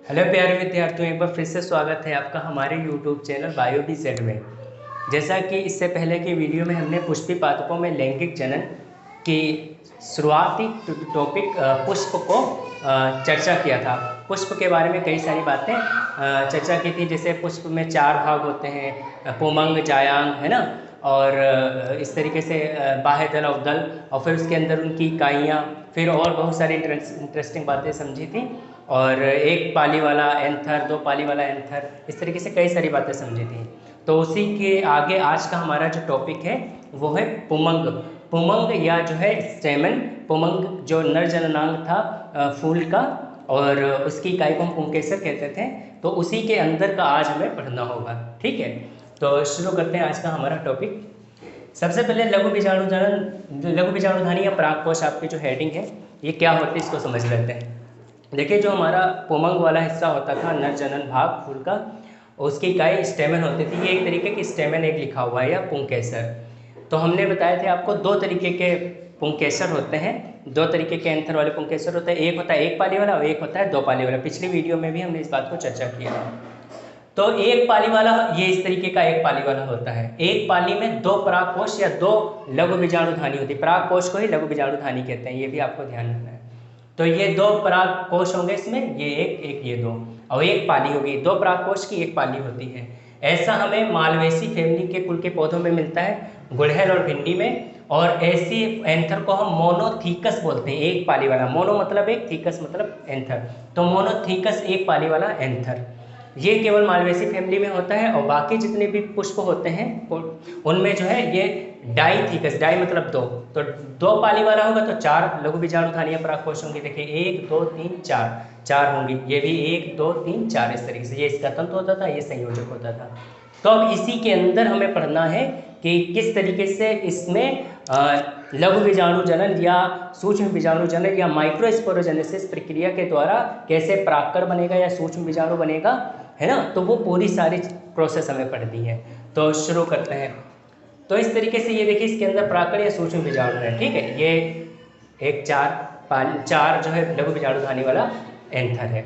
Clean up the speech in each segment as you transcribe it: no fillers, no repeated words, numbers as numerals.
Hello प्यारे विद्यार्थियों, एक बार फिर से स्वागत है आपका हमारे यूट्यूब चैनल बायोबीजेड में। जैसा कि इससे पहले की वीडियो में हमने पुष्पी पादपों में लैंगिक जनन की शुरुआती टॉपिक पुष्प को चर्चा किया था। पुष्प के बारे में कई सारी बातें चर्चा की थी, जैसे पुष्प में 4 भाग होते हैं, पुमंग, जायांग, है ना। और इस तरीके से बाह्य दल, अवदल, और फिर उसके अंदर उनकी इकाइयाँ, फिर और बहुत सारी इंटरेस्टिंग बातें समझी थी। और एक पाली वाला एंथर, 2 पाली वाला एंथर, इस तरीके से कई सारी बातें समझी थी। तो उसी के आगे आज का हमारा जो टॉपिक है वो है पुमंग। पुमंग या जो है स्टेमन, पुमंग जो नर जननांग था फूल का, और उसकी इकाई को हम पुंकेसर कहते थे। तो उसी के अंदर का आज हमें पढ़ना होगा, ठीक है। तो शुरू करते हैं आज का हमारा टॉपिक। सबसे पहले लघु बीजाणु जनन, लघु बीजाणुधानी या परागकोश आपकी जो हेडिंग है ये क्या होती है इसको समझ लेते हैं। देखिए, जो हमारा पुमंग वाला हिस्सा होता था, नर जनन भाग फूल का, उसकी इकाई स्टेमन होती थी। ये एक तरीके की स्टेमन एक लिखा हुआ है, या पुंकेसर। तो हमने बताए थे आपको 2 तरीके के पुंकेसर होते हैं, 2 तरीके के एंथर वाले पुंकेसर होते हैं। एक होता है 1 पाली वाला और एक होता है 2 पाली वाला। पिछली वीडियो में भी हमने इस बात को चर्चा किया। तो 1 पाली वाला ये इस तरीके का 1 पाली वाला होता है। 1 पाली में 2 परागकोश या 2 लघु बीजाणुधानी होती है। परागकोश को ही लघु बीजाणुधानी कहते हैं, ये भी आपको ध्यान रखना है। तो ये 2 परागकोश होंगे इसमें, ये एक ये 2, और 1 पाली होगी। 2 परागकोश की 1 पाली होती है। ऐसा हमें मालवेसी फैमिली के कुल के पौधों में मिलता है, गुड़हल और भिंडी में। और ऐसी एंथर को हम मोनोथीकस बोलते हैं, 1 पाली वाला। मोनो मतलब एक, थीकस मतलब एंथर। तो मोनोथीकस 1 पाली वाला एंथर ये केवल मालवेसी फैमिली में होता है। और बाकी जितने भी पुष्प होते हैं उनमें जो है ये डाईथीकस, डाई मतलब 2, तो 2 पाली वाला होगा तो 4 लघु बीजाणुधानियां परागकोश होंगी। देखिए 1 2 3 4 होंगी। ये भी 1 2 3 4 इस तरीके से, ये इसका तंतु होता था, ये संयोजक होता था। तो अब इसी के अंदर हमें पढ़ना है कि किस तरीके से इसमें लघु बीजाणु जनन या सूक्ष्म बीजाणु जनन या माइक्रोस्पोरोजेनेसिस प्रक्रिया के द्वारा कैसे परागकण बनेगा या सूक्ष्म बीजाणु बनेगा, है ना। तो वो पूरी सारी प्रोसेस हमें पढ़नी है। तो शुरू करते हैं। तो इस तरीके से ये देखिए, इसके अंदर परागकण या सूक्ष्म बीजाणु है, ठीक है। ये एक 4 जो है लघु बीजाणुधानी वाला एंथर है।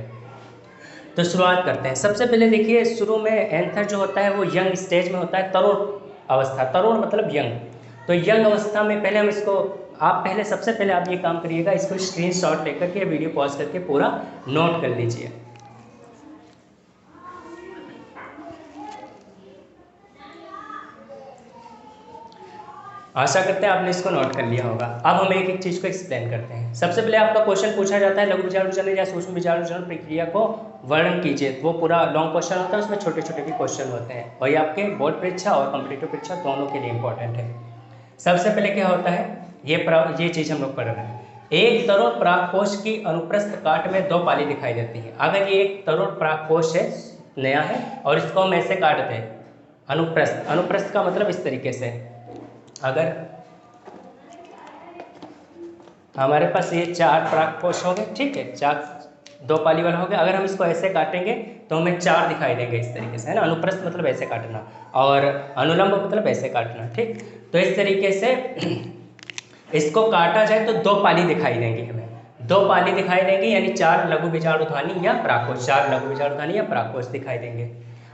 तो शुरुआत करते हैं। सबसे पहले देखिए, शुरू में एंथर जो होता है वो यंग स्टेज में होता है, तरुण अवस्था। तरुण मतलब यंग। तो यंग अवस्था में पहले हम इसको, आप पहले सबसे पहले आप ये काम करिएगा, इसको स्क्रीनशॉट लेकर के वीडियो पॉज करके पूरा नोट कर लीजिए। आशा करते हैं आपने इसको नोट कर लिया होगा। अब हम एक एक चीज़ को एक्सप्लेन करते हैं। सबसे पहले आपका क्वेश्चन पूछा जाता है, लघु बीजाणु जनन या सूक्ष्म बीजाणु जनन प्रक्रिया को वर्णन कीजिए। वो पूरा लॉन्ग क्वेश्चन होता है, उसमें छोटे छोटे भी क्वेश्चन होते हैं, और ये आपके बोर्ड परीक्षा और कॉम्पिटिटिव परीक्षा दोनों के लिए इंपॉर्टेंट है। सबसे पहले क्या होता है, ये चीज़ हम लोग पढ़ रहे हैं। एक तरुण परागकोश की अनुप्रस्थ काट में 2 पाली दिखाई देती है। अगर ये एक तरुण परागकोश है, नया है, और इसको हम ऐसे काटते हैं अनुप्रस्थ, अनुप्रस्थ का मतलब इस तरीके से, अगर हमारे पास ये 4 परागकोश हो गए, ठीक है, 4 2 पाली वाला हो गया। अगर हम इसको ऐसे काटेंगे तो हमें 4 दिखाई देंगे इस तरीके से, है ना। अनुप्रस्थ मतलब ऐसे काटना, और अनुलंब मतलब ऐसे काटना, ठीक। तो इस तरीके से इसको काटा जाए तो 2 पाली दिखाई देंगी हमें, 2 पाली दिखाई देंगी, यानी 4 लघु बीजाणुधानी या परागकोश, 4 लघु बीजाणुधानी या परागकोश दिखाई देंगे।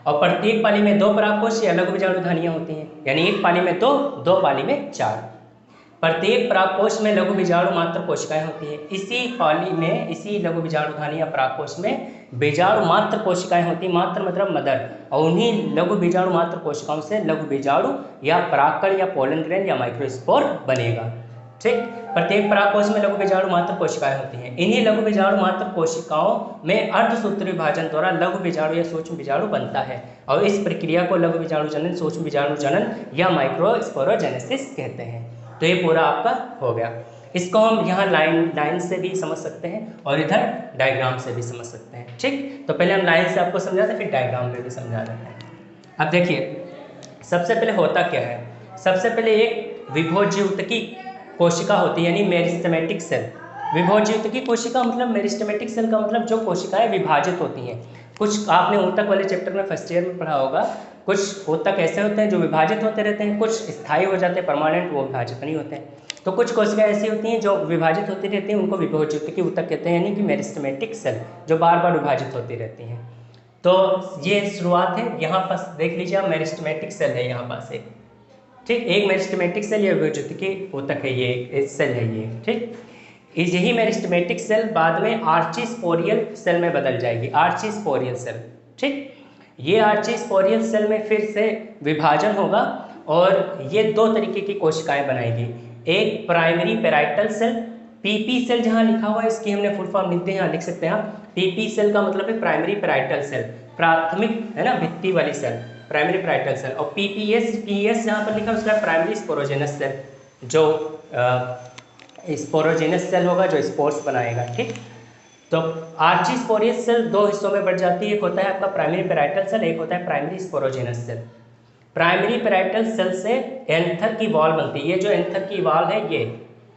और प्रत्येक पाली में 2 परागकोश या लघु बीजाणुधानियां होती हैं, यानी 1 पाली में 2 पाली में 4। प्रत्येक परागकोश में लघु बीजाणु मात्र कोशिकाएं होती हैं। इसी पाली में, इसी लघु बीजाणुधानी या परागकोश में बीजाणु मात्र कोशिकाएं होती हैं। मात्र मतलब मदर, और उन्हीं लघु बीजाणु मात्र कोशिकाओं से लघु बीजाणु या परागकण या पोलन ग्रेन या माइक्रोस्पोर बनेगा, ठीक। प्रत्येक परागकोश में लघु बीजाणु मात्र कोशिकाएं होती हैं। इन्हीं लघु बीजाणु मात्र कोशिकाओं में अर्धसूत्र विभाजन द्वारा लघु बीजाणु या सूक्ष्म बीजाणु बनता है, और इस प्रक्रिया को लघु बीजाणु जनन, सूक्ष्म बीजाणु जनन या माइक्रोस्पोरोजेनेसिस कहते हैं। तो ये पूरा आपका हो गया। इसको हम यहाँ लाइन से भी समझ सकते हैं और इधर डायग्राम से भी समझ सकते हैं, ठीक। तो पहले हम लाइन से आपको समझाते हैं, फिर डायग्राम में भी समझा देते हैं। अब देखिए, सबसे पहले होता क्या है। सबसे पहले एक विभोज्युतकी कोशिका होती है, यानी मेरिस्टेमेटिक सेल। विभोज्युतकी कोशिका मतलब, मेरिस्टेमेटिक सेल का मतलब जो कोशिकाएं विभाजित होती हैं। कुछ आपने ऊतक वाले चैप्टर में फर्स्ट ईयर में पढ़ा होगा, कुछ ऊतक ऐसे होते हैं जो विभाजित होते रहते हैं, कुछ स्थायी हो जाते हैं, परमानेंट, वो विभाजित नहीं होते हैं। तो कुछ कोशिकाएं ऐसी होती हैं जो विभाजित होती रहती हैं, उनको विभोज्योतिकी ऊतक कहते हैं, यानी कि मेरिस्टेमेटिक सेल जो बार बार विभाजित होती रहती हैं। तो ये शुरुआत है, यहाँ पास देख लीजिए आप, मेरिस्टेमेटिक सेल है यहाँ पास एक, ठीक, एक मेरिस्टेमेटिक सेल या विभोज्योतिकी ऊतक है, ये सेल है ये, ठीक। यही मेरिस्टेमेटिक सेल बाद में आर्चीस्पोरियल सेल में बदल जाएगी, आर्चीस्पोरियल सेल, ठीक। ये आर्चीस्पोरियल सेल में फिर से विभाजन होगा और ये दो तरीके की कोशिकाएं बनाएगी, एक primary parietal cell, PP cell जहां लिखा हुआ है इसकी हमने फुल फॉर्म लिखते हैं, यहाँ लिख सकते हैं आप, पीपी सेल का मतलब है प्राइमरी पेराइटल सेल, प्राथमिक है ना, भित्ति वाली सेल, प्राइमरी पेराइटल सेल। और पीएस जहाँ पर लिखा है उसका प्राइमरी स्पोरोजेनस सेल, जो स्पोरोजेनस सेल होगा जो स्पोर्स बनाएगा, ठीक। तो आर्चीस्पोरियल सेल दो हिस्सों में बढ़ जाती है, एक होता है आपका प्राइमरी पेराइटल सेल, एक होता है primary sporogenous cell. Primary parietal cell से एंथर की वॉल बनती है, ये जो एंथर की वॉल है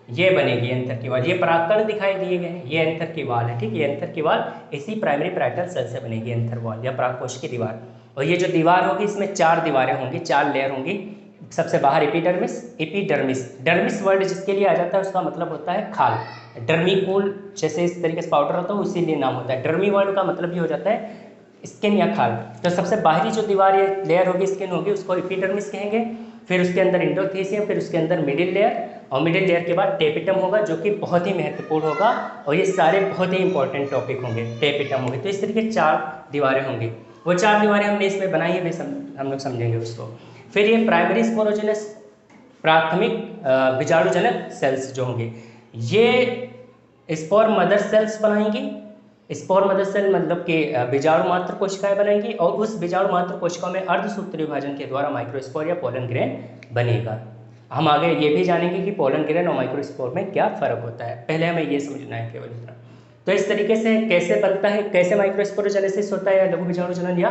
ये बनेगी एंथर की वॉल, ये परागकण दिखाई दिए गए हैं, ये एंथर की वॉल है, ठीक। ये एंथर की वॉल इसी प्राइमरी पेराइटल सेल से बनेगी, एंथर वॉल या परागकोश की दीवार। और ये जो दीवार होगी इसमें 4 दीवारें होंगी, 4 लेयर होंगी। सबसे बाहर एपिडर्मिस, एपिडर्मिस, डर्मिस वर्ड जिसके लिए आ जाता है उसका मतलब होता है खाल, डर्मीकूल जैसे इस तरीके से पाउडर होता है इसीलिए नाम होता है। डर्मी वर्ड का मतलब ये हो जाता है स्किन या खाल। तो सबसे बाहरी जो दीवार या लेयर होगी, स्किन होगी, उसको एपिडर्मिस कहेंगे। फिर उसके अंदर इंडोथीसियम, फिर उसके अंदर मिडिल लेयर, और मिडिल लेयर के बाद टेपिटम होगा जो कि बहुत ही महत्वपूर्ण होगा, और ये सारे बहुत ही इंपॉर्टेंट टॉपिक होंगे, टेपिटम होंगे। तो इस तरीके 4 दीवारें होंगी, वो 4 दीवारें हमने इसमें बनाई है, हम लोग समझेंगे उसको। फिर ये प्राइमरी स्पोरोजेनस, प्राथमिक बीजाणुजनक सेल्स जो होंगे, ये स्पोर मदर सेल्स बनाएंगी। स्पोर मदर सेल मतलब कि बीजाणु मात्र कोशिकाएं बनाएंगी, और उस बीजाणु मात्र कोशिकाओं में अर्धसूत्री विभाजन के द्वारा माइक्रोस्पोर या पोलन ग्रेन बनेगा। हम आगे ये भी जानेंगे कि पोलन ग्रेन और माइक्रोस्पोर में क्या फर्क होता है, पहले हमें ये समझना है केवल इतना। तो इस तरीके से कैसे बनता है, कैसे माइक्रोस्पोरोजेनेसिस होता है या लघु बीजाणुजनन या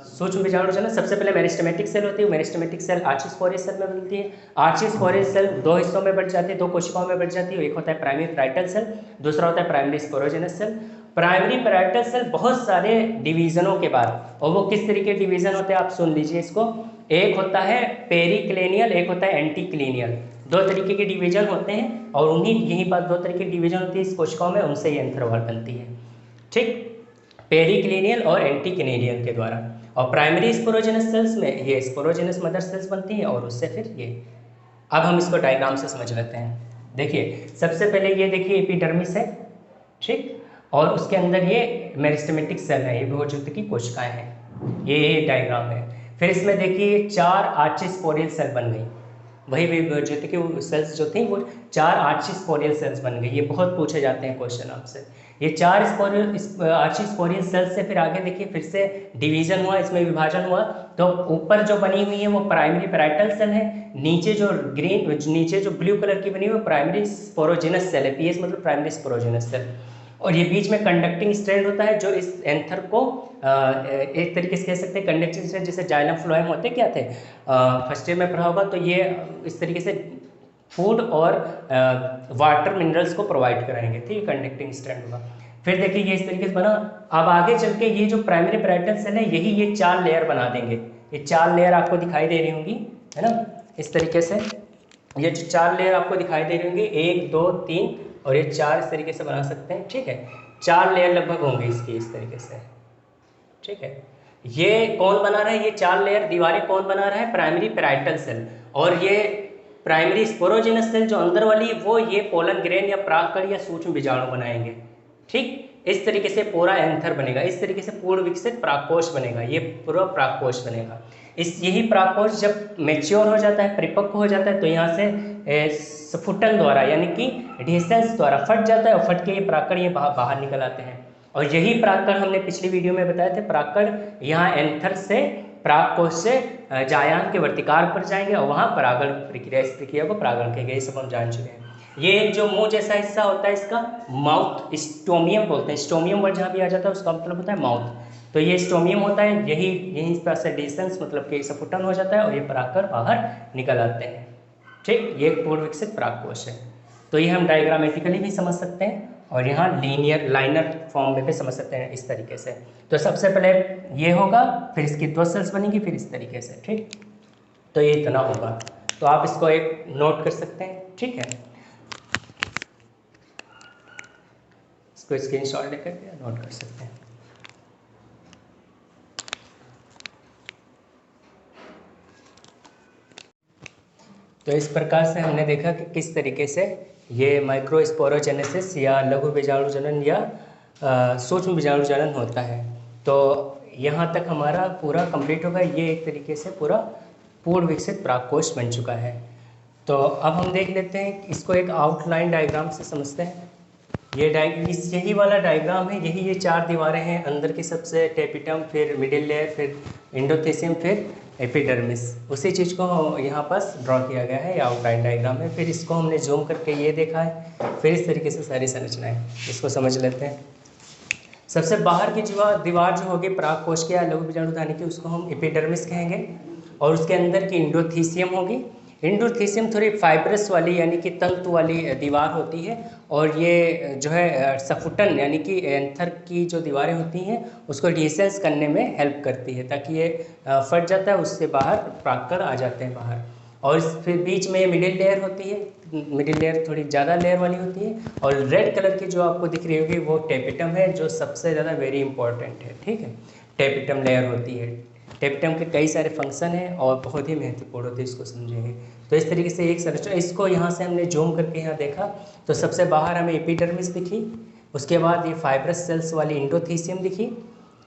सूक्ष्म बीजाणुजनन। सबसे पहले मेरिस्टेमेटिक सेल होती है, मेरिस्टेमेटिक सेल आर्चीस्पोरियल सेल में बनती है। आर्चीस्पोरियल सेल 2 हिस्सों में बढ़ जाती है, 2 कोशिकाओं में बढ़ जाती है, एक होता है प्राइमरी पेराइटल सेल, दूसरा होता है primary sporogenous cell. Primary parietal cell बहुत सारे डिवीजनों के बाद, और वो किस तरीके के डिवीजन होते हैं आप सुन लीजिए इसको, एक होता है पेरिक्लेनियल, एक होता है एंटीक्लेनियल, 2 तरीके के डिवीजन होते हैं, और उन्हीं यही बात 2 तरीके की डिवीजन होती है इस कोशिकाओं में, उनसे ये एंथर वॉल बनती है, ठीक, पेरिक्लेनियल और एंटीक्लेनियल के द्वारा। और प्राइमरी स्पोरोजेनस सेल्स में ये स्पोरोजेनस मदर सेल्स बनती हैं, और उससे फिर ये। अब हम इसको डायग्राम से समझ लेते हैं। देखिए सबसे पहले ये देखिए एपिडर्मिस है, ठीक, और उसके अंदर ये मेरिस्टेमेटिक सेल है, ये विभोज्योतिकी कोशिकाएं हैं, ये डायग्राम है। फिर इसमें देखिए 4 आर्चीस्पोरियल सेल बन गई, वही विभोज्योतिकी सेल्स जो थी वो 4 आर्चीस्पोरियल सेल्स बन गई। ये बहुत पूछे जाते हैं क्वेश्चन आपसे। ये 4 आर्चीस्पोरियल सेल्स से फिर आगे देखिए फिर से डिवीजन हुआ, इसमें विभाजन हुआ। तो ऊपर जो बनी हुई है वो प्राइमरी पेराइटल सेल है, नीचे जो नीचे जो ब्लू कलर की बनी हुई है वो प्राइमरी स्पोरोजेनस सेल है, पीएस मतलब प्राइमरी स्पोरोजेनस सेल। और ये बीच में कंडक्टिंग स्ट्रैंड होता है जो इस एंथर को एक तरीके से कह सकते हैं कंडक्टिंग स्ट्रैंड, जैसे जाइलम फ्लोएम होते क्या थे, फर्स्ट ईयर में पढ़ा होगा। तो ये इस तरीके से फूड और वाटर मिनरल्स को प्रोवाइड कराएंगे, ठीक है, कंडक्टिंग स्ट्रैंड होगा। फिर देखिए ये इस तरीके से बना। अब आगे चल के ये जो प्राइमरी पेराइटल सेल है यही ये 4 लेयर बना देंगे, ये 4 लेयर आपको दिखाई दे रही होंगी, है ना, इस तरीके से ये जो 4 लेयर आपको दिखाई दे रही होंगी, 1 2 3 और ये 4 इस तरीके से बना सकते हैं, ठीक है। 4 लेयर लगभग होंगे इसकी इस तरीके से, ठीक है। ये कौन बना रहा है, ये 4 लेयर दीवारें कौन बना रहा है, प्राइमरी पेराइटल सेल। और ये प्राइमरी स्पोरोजेनस सेल जो अंदर वाली वो ये पोलन ग्रेन या परागकण या सूक्ष्म बीजाणु बनाएंगे, ठीक। इस तरीके से पूरा एंथर बनेगा, इस तरीके से पूर्ण विकसित परागकोश बनेगा, ये पूरा परागकोश बनेगा। यही परागकोश जब मैच्योर हो जाता है, परिपक्व हो जाता है, तो यहाँ से स्फुटन द्वारा यानी कि एडहेसेंस द्वारा फट जाता है, और फट के ये परागकण ये बाहर निकल आते हैं। और यही परागकण हमने पिछली वीडियो में बताए थे, परागकण यहाँ एंथर से परागकोश से जायान के वर्तिकार पर जाएंगे, और वहाँ परागण प्रक्रिया, इस प्रक्रिया को परागण कहेंगे, ये सब हम जान चुके हैं। ये जो मुंह जैसा हिस्सा होता है इसका माउथ, स्टोमियम बोलते हैं, स्टोमियम वर्ड जहाँ भी आ जाता है उसका मतलब होता है माउथ। तो ये स्टोमियम होता है, यही इस पास से डिस्टेंस मतलब कि स्फुटन हो जाता है, और ये परागकण बाहर निकल आते हैं, ठीक। ये पूर्ण विकसित परागकोश है। तो ये हम डायग्रामेटिकली भी समझ सकते हैं, और यहाँ लीनियर लाइनर फॉर्म में भी समझ सकते हैं इस तरीके से। तो सबसे पहले ये होगा, फिर इसकी 2 सेल्स बनेंगी, फिर इस तरीके से, ठीक। तो ये इतना होगा। तो आप इसको एक नोट कर सकते हैं, ठीक है। इसको स्क्रीनशॉट लेकर के नोट कर सकते हैं। तो इस प्रकार से हमने देखा कि किस तरीके से ये माइक्रोस्पोरोजेनेसिस या लघु बीजाणु जनन या सूक्ष्म बीजाणु जनन होता है। तो यहाँ तक हमारा पूरा कंप्लीट होगा। ये एक तरीके से पूरा पूर्ण विकसित परागकोश बन चुका है। तो अब हम देख लेते हैं, इसको एक आउटलाइन डायग्राम से समझते हैं। ये यही वाला डायग्राम है, यही ये 4 दीवारें हैं, अंदर की सबसे टेपिटम, फिर मिडिल लेयर, फिर एंडोथेसियम, फिर एपिडर्मिस। उसी चीज़ को यहाँ पास ड्रॉ किया गया है, ये आउटलाइन डायग्राम है। फिर इसको हमने जूम करके ये देखा है। फिर इस तरीके से सारी संरचनाएं, इसको समझ लेते हैं। सबसे बाहर की दीवार जो होगी परागकोश की या लघु बीजाणुधानी की, उसको हम एपिडर्मिस कहेंगे। और उसके अंदर की एंडोथीसियम होगी। एंडोथीसियम थोड़ी फाइब्रस वाली यानी कि तंतु वाली दीवार होती है। और ये जो है सफुटन यानी कि एंथर की जो दीवारें होती हैं उसको एडहेसेंस करने में हेल्प करती है, ताकि ये फट जाता है, उससे बाहर परागकण आ जाते हैं बाहर। और फिर बीच में मिडिल लेयर होती है। मिडिल लेयर थोड़ी ज़्यादा लेयर वाली होती है। और रेड कलर की जो आपको दिख रही होगी वो टेपिटम है, जो सबसे ज़्यादा वेरी इंपॉर्टेंट है, ठीक है। टेपिटम लेयर होती है। टेपिटम के कई सारे फंक्शन हैं और बहुत ही महत्वपूर्ण होते हैं, इसको समझेंगे। तो इस तरीके से एक संरचना, इसको यहाँ से हमने जूम करके यहाँ देखा तो सबसे बाहर हमें एपिडर्मिस दिखी, उसके बाद ये फाइब्रस सेल्स वाली एंडोथीसियम दिखी,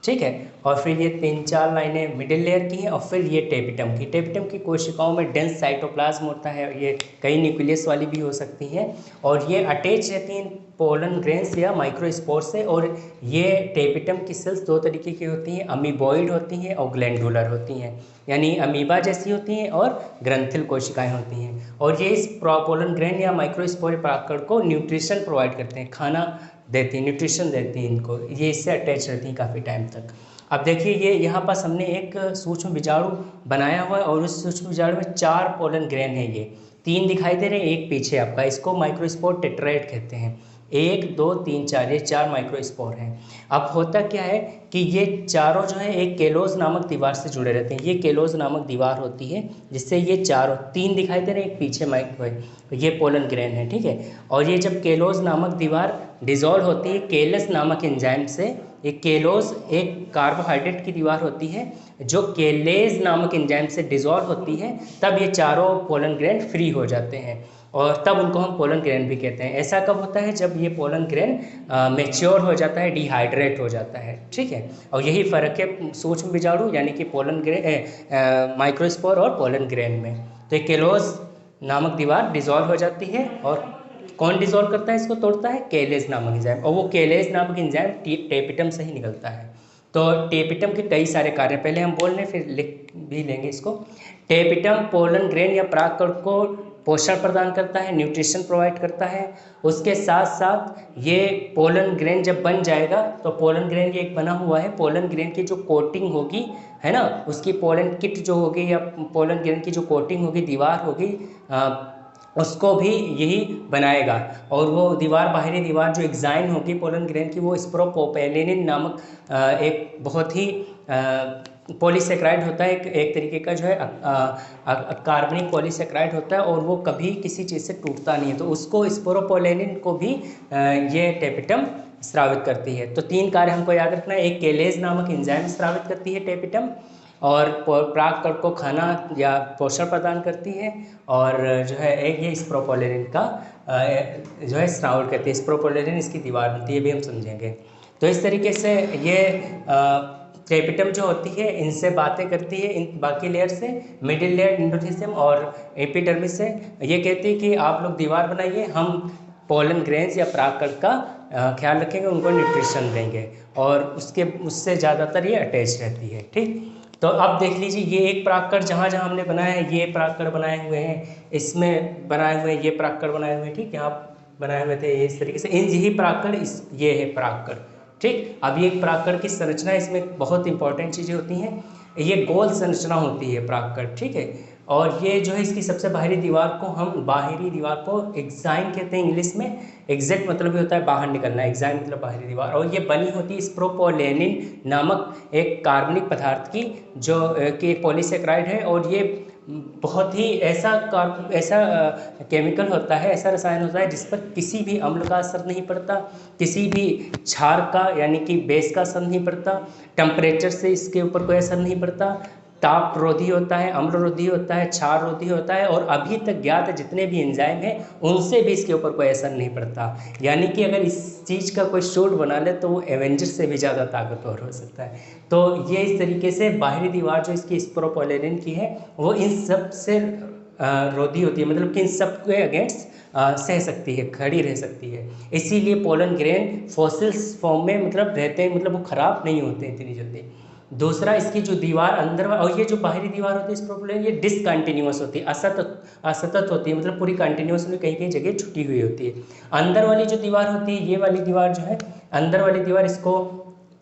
ठीक है। और फिर ये 3-4 लाइनें मिडिल लेयर की हैं। और फिर ये टेपिटम की कोशिकाओं में डेंस साइटोप्लाज्म होता है, ये कई न्यूक्लियस वाली भी हो सकती हैं। और ये अटैच रहती हैं पोलन ग्रेन्स या माइक्रोस्पोर से। और ये टेपिटम की सेल्स 2 तरीके की होती हैं, अमीबॉइड होती हैं और ग्लैंडुलर होती हैं, यानी अमीबा जैसी होती हैं और ग्रंथिल कोशिकाएं होती हैं। और ये इस पोलन ग्रेन या माइक्रोस्पोर परागकण को न्यूट्रिशन प्रोवाइड करते हैं, खाना देती हैं, न्यूट्रिशन देती हैं इनको, ये इससे अटैच रहती हैं काफ़ी टाइम तक। अब देखिए ये यहाँ पास हमने एक सूक्ष्म बीजाणु बनाया हुआ है और उस सूक्ष्म बीजाणु में 4 पोलन ग्रेन है। ये 3 दिखाई दे रहे हैं, एक पीछे आपका, इसको माइक्रोस्पोर टेट्राएड कहते हैं। 1 2 3 4, ये 4 माइक्रोस्पोर हैं। अब होता क्या है कि ये चारों जो है एक केलोज नामक दीवार से जुड़े रहते हैं। ये केलोज नामक दीवार होती है जिससे ये चारों 3 दिखाई दे रहे हैं, एक पीछे माइक्रो, ये पोलन ग्रेन है, ठीक है। और ये जब केलोज नामक दीवार डिजॉल्व होती है केलस नामक एंजाइम से, एक केलोज एक कार्बोहाइड्रेट की दीवार होती है जो केलेज नामक एंजाइम से डिजॉल्व होती है, तब ये चारों पोलन ग्रेन फ्री हो जाते हैं और तब उनको हम पोलन ग्रेन भी कहते हैं। ऐसा कब होता है? जब ये पोलन ग्रेन मैच्योर हो जाता है, डिहाइड्रेट हो जाता है, ठीक है। और यही फ़र्क है सूक्ष्म बीजाणु यानी कि पोलन ग्रेन, माइक्रोस्पोर और पोलन ग्रेन में। तो एक केलोज नामक दीवार डिजॉल्व हो जाती है और कौन डिजॉल्व करता है, इसको तोड़ता है? केलेज नामक एंजाइम, और वो केलेज नामक एंजाइम टेपिटम से ही निकलता है। तो टेपिटम के कई सारे कार्य पहले हम बोल लें फिर लिख भी लेंगे इसको। टेपिटम पोलन ग्रेन या परागकण को पोषण प्रदान करता है, न्यूट्रिशन प्रोवाइड करता है। उसके साथ साथ ये पोलन ग्रेन जब बन जाएगा तो पोलन ग्रेन ये एक बना हुआ है, पोलन ग्रेन की जो कोटिंग होगी है ना, उसकी पोलन किट जो होगी या पोलन ग्रेन की जो कोटिंग होगी, दीवार होगी, उसको भी यही बनाएगा। और वो दीवार, बाहरी दीवार जो एग्जाइन होगी पोलन ग्रेन की, वो स्प्रोपोपेलिन नामक एक बहुत ही पॉलीसेक्राइड होता है, एक तरीके का जो है कार्बनिक पॉलीसेक्राइड होता है और वो कभी किसी चीज़ से टूटता नहीं है। तो उसको स्पोरोपोलेनिन को भी ये टेपिटम स्रावित करती है। तो 3 कार्य हमको याद रखना है। एक केलेज नामक एंजाइम स्रावित करती है टेपिटम, और परागकण को खाना या पोषण प्रदान करती है, और जो है एक ये स्प्रोपोलेनिन का जो है स्रावित करती है। स्प्रोपोलेनिन इसकी दीवार बनती है, ये भी हम समझेंगे। तो इस तरीके से ये टेपिटम जो होती है इनसे बातें करती है, इन बाकी लेयर से, मिडिल लेयर एंडोथेसियम और एपिडर्मिस से। ये कहती है कि आप लोग दीवार बनाइए, हम पोलन ग्रेन्स या परागकण का ख्याल रखेंगे, उनको न्यूट्रिशन देंगे, और उससे ज़्यादातर ये अटैच रहती है, ठीक। तो अब देख लीजिए ये एक परागकण जहाँ जहाँ हमने बनाया है, ये परागकण बनाए हुए हैं, इसमें बनाए हुए हैं, ये परागकण बनाए हुए हैं, ठीक। यहाँ बनाए हुए थे इस तरीके से, यही परागकण ये है परागकण, ठीक। अब ये परागकण की संरचना, इसमें बहुत इंपॉर्टेंट चीज़ें होती हैं। ये गोल संरचना होती है परागकण, ठीक है। और ये जो है इसकी सबसे बाहरी दीवार को हम, बाहरी दीवार को एक्साइन कहते हैं इंग्लिश में। एग्जैक्ट मतलब भी होता है बाहर निकलना, एक्साइन मतलब बाहरी दीवार। और ये बनी होती है स्प्रोपोलेनिन नामक एक कार्बनिक पदार्थ की, जो कि एक पॉलीसेक्राइड है। और ये बहुत ही ऐसा केमिकल होता है, ऐसा रसायन होता है जिस पर किसी भी अम्ल का असर नहीं पड़ता, किसी भी क्षार का यानी कि बेस का असर नहीं पड़ता, टेम्परेचर से इसके ऊपर कोई असर नहीं पड़ता, ताप रोधी होता है, अम्ल रोधी होता है, क्षार रोधी होता है, और अभी तक ज्ञात जितने भी एंजाइम हैं उनसे भी इसके ऊपर कोई असर नहीं पड़ता। यानी कि अगर इस चीज़ का कोई शूट बना ले तो वो एवेंजर से भी ज़्यादा ताकतवर हो सकता है। तो ये इस तरीके से बाहरी दीवार जो इसकी स्पोरोपोलेरिन की है वो इन सब से रोधी होती है, मतलब कि इन सब के अगेंस्ट सह सकती है, खड़ी रह सकती है। इसीलिए पोलन ग्रेन फॉसिल्स फॉर्म में मतलब रहते हैं, मतलब वो ख़राब नहीं होते इतनी जल्दी। दूसरा, इसकी जो दीवार अंदर और ये जो बाहरी दीवार होती है इस प्रोपेलर, ये डिसकंटिन्यूअस होती है, असतत होती है, मतलब पूरी कंटिन्यूअस में कहीं कहीं जगह छुटी हुई होती है। अंदर वाली जो दीवार होती है, ये वाली दीवार जो है, अंदर वाली दीवार, इसको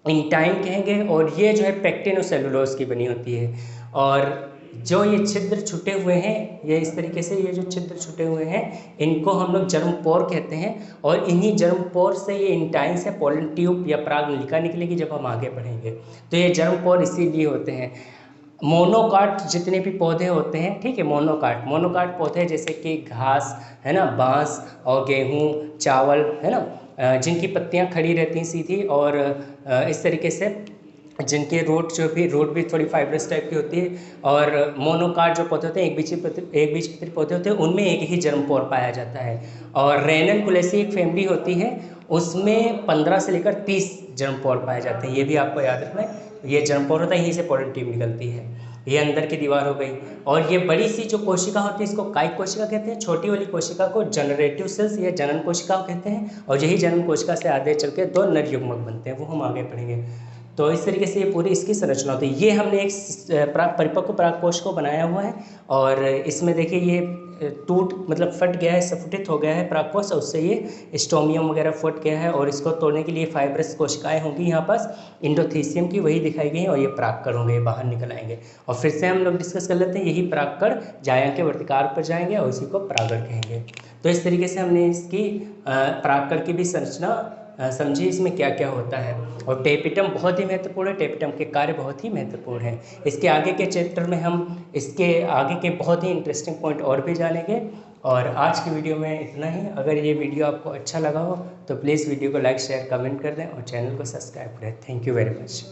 इंटाइन कहेंगे, और ये जो है पेक्टिन और सेलुलोज की बनी होती है। और जो ये छिद्र छुटे हुए हैं, ये इस तरीके से ये जो छिद्र छुटे हुए हैं इनको हम लोग जर्मपोर कहते हैं, और इन्हीं जर्मपोर से ये इंटाइन से पोलन ट्यूब या परागनलिका निकलेगी जब हम आगे बढ़ेंगे। तो ये जर्मपोर इसीलिए होते हैं। मोनोकाट जितने भी पौधे होते हैं, ठीक है, मोनोकाट पौधे जैसे कि घास है ना, बांस और गेहूँ, चावल है ना, जिनकी पत्तियाँ खड़ी रहती हैं सीधी, और इस तरीके से जिनके रूट भी थोड़ी फाइब्रस टाइप की होती है। और मोनोकाट जो पौधे होते हैं, एक बीजपत्री पौधे होते हैं, उनमें एक ही जर्मपोर पाया जाता है। और रेननकुलेसी एक फैमिली होती है, उसमें 15 से लेकर 30 जर्मपोर पाए जाते हैं। ये भी आपको याद रखना है, ये जर्मपोर होता है, यहीं से पोलन ट्यूब निकलती है। ये अंदर की दीवार हो गई। और ये बड़ी सी जो कोशिका होती है इसको कायिक कोशिका कहते हैं, छोटी वाली कोशिका को जनरेटिव सेल्स या जनन कोशिका कहते हैं, और यही जनन कोशिका से आगे चल के 2 नर युग्मक बनते हैं, वो हम आगे पढ़ेंगे। तो इस तरीके से ये पूरी इसकी संरचना होती है। ये हमने एक परिपक्व परागकोश को बनाया हुआ है, और इसमें देखिए ये मतलब फट गया है, सफुटित हो गया है परागकोश, और उससे ये स्टोमियम वगैरह फट गया है, और इसको तोड़ने के लिए फाइब्रस कोशिकाएं होंगी यहाँ पास इंडोथीसियम की, वही दिखाई गई हैं, और ये परागकण होंगे, बाहर निकल आएंगे। और फिर से हम लोग डिस्कस कर लेते हैं, यही परागकण जायंग के वर्तिकार पर जाएंगे और उसी को परागण कहेंगे। तो इस तरीके से हमने इसकी परागकण की भी संरचना समझिए, इसमें क्या क्या होता है। और टेपिटम बहुत ही महत्वपूर्ण है, टेपिटम के कार्य बहुत ही महत्वपूर्ण हैं। इसके आगे के चैप्टर में हम इसके आगे के बहुत ही इंटरेस्टिंग पॉइंट और भी जानेंगे। और आज की वीडियो में इतना ही। अगर ये वीडियो आपको अच्छा लगा हो तो प्लीज़ वीडियो को लाइक, शेयर, कमेंट कर दें, और चैनल को सब्सक्राइब करें। Thank you very much.